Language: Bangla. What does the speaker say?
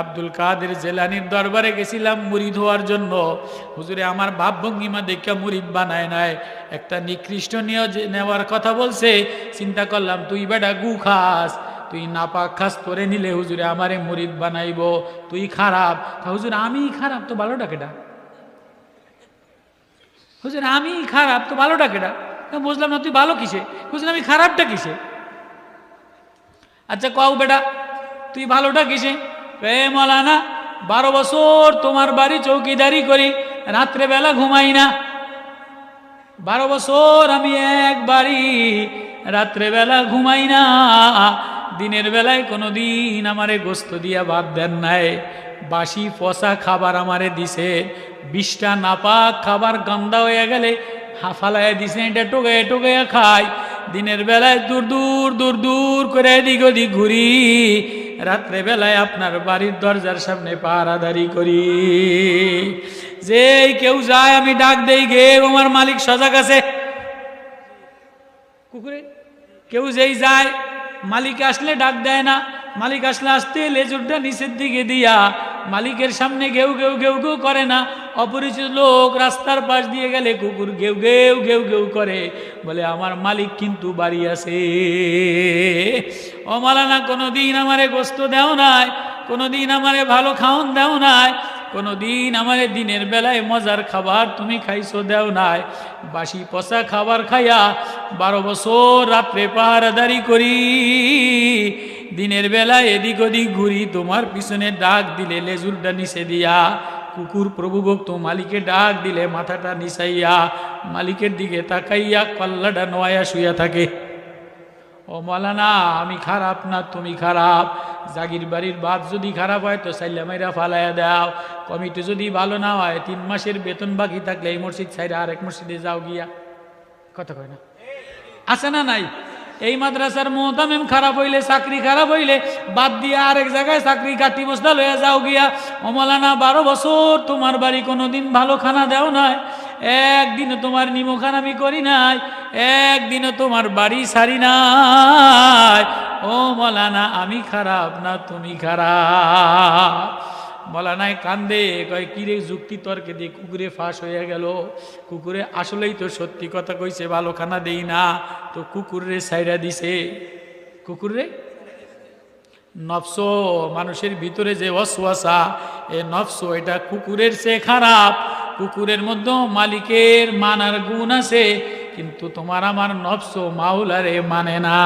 আব্দুল কাদের জেলানির দরবারে গেছিলাম মুরিদ হওয়ার জন্য। হুজুরে আমার ভাবভঙ্গিমা দেখে মুরিদ বানায় নাই, একটা নিকৃষ্ট নেওয়ার কথা বলছে। চিন্তা করলাম তুই বেটা গু খাস, তুই নাপাক খাস, তোরে নিলে হুজুরে আমারে মুরিদ বানাইব, তুই খারাপ। হুজুর আমি খারাপ তো ভালোটা কেটা? হুজুর আমি খারাপ তো ভালোটা কেটা? বুঝলাম না, তুই ভালো কিসে? হুজুর আমি খারাপটা কিসে? আচ্ছা কও বেটা তুই ভালোটা কিসে? মৌলানা 12 বছর তোমার বাড়ি চৌকিদারি করি, রাত্রে বেলা ঘুমাই না। 12 বছর আমি এক বাড়ি, রাত্রে বেলা ঘুমাই না। দিনের বেলায় কোনো দিন আমারে গোস্ত দিয়া ভাত দেন নাই, বাসি পচা খাবার আমারে দিছে। 20টা নাপাক খাবার গন্ধা হয়ে গেলে হাফালায় দিছে, এটা টোকাইয়া টোকাইয়া খাই। দিনের বেলায় দূর দূর দূর দূর করে এদিক ওদিক ঘুরি, রাত্রে বেলায় আপনার বাড়ির দরজার সামনে পাহারাদারি করি। যে কেউ যায় আমি ডাক দেই, গে আমার মালিক সজাগ আছে। কুকুরে কেউ যেই যায়, মালিক আসলে ডাক দেয় না, মালিক আসলে আসতে লেজুরটা নিচের দিকে দিয়া মালিকের সামনে ঘেউ ঘেউ ঘেউ ঘেউ করে না। অপরিচিত লোক রাস্তার পাশ দিয়ে গেলে কুকুর ঘেউ ঘেউ ঘেউ ঘেউ করে, বলে আমার মালিক কিন্তু বাড়ি আছে। ও মালানা কোনোদিন আমারে গোস্ত দেও নাই, কোনোদিন আমারে ভালো খাওন দেও নাই, কোনোদিন আমারে দিনের বেলায় মজার খাবার তুমি খাইছো দেও নাই। বাসি পচা খাবার খাইয়া 12 বছর রাত্রে পাহারাদারি করি, দিনের বেলায় এদিক ওদিক ঘুরি, তোমার পিছনে ডাক দিলে লেজুরটা নিচে দিয়া, কুকুর প্রভুভক্ত মালিকে ডাক দিলে মাথাটা নিচাইয়া মালিকের দিকে তাকাইয়া কল্লাটা নোয়া শুইয়া থাকে। ও মালানা আমি খারাপ না তুমি খারাপ? জাগির বাড়ির ভাত যদি খারাপ হয় তো সাইলা মাইরা ফালাইয়া দাও। কমিটি যদি ভালো না হয়, 3 মাসের বেতন বাকি থাকলে এই মসজিদ ছাইরা আরেক মসজিদে যাও গিয়া। কথা কয় না? আছে না নাই? এই মাদ্রাসার মোহতামিম খারাপ হইলে, চাকরি খারাপ হইলে বাদ দিয়ে আরেক জায়গায় চাকরি কাটি বস্তা লইয়া যাও গিয়া। ও মাওলানা 12 বছর তোমার বাড়ি কোনোদিন ভালো খানা দেও নাই, একদিনও তোমার নিমখান আমি করি নাই, একদিনও তোমার বাড়ি সারি নাই। ও মাওলানা আমি খারাপ না তুমি খারাপ? মৌলানায় কান্দে, কয় কিরে যুক্তি তর্কে দিয়ে কুকুরে ফাঁস হয়ে গেল। কুকুরে আসলেই তো সত্যি কথা কইছে, ভালো খানা দেই না, তো কুকুরে সাইরা দিছে। কুকুরে নফস, মানুষের ভিতরে যে ওয়াসওয়াসা, এ নফস এটা কুকুরের চেয়ে খারাপ। কুকুরের মধ্যে মালিকের মানার গুণ আছে, কিন্তু তোমার আমার নফস মাওলারে মানে না।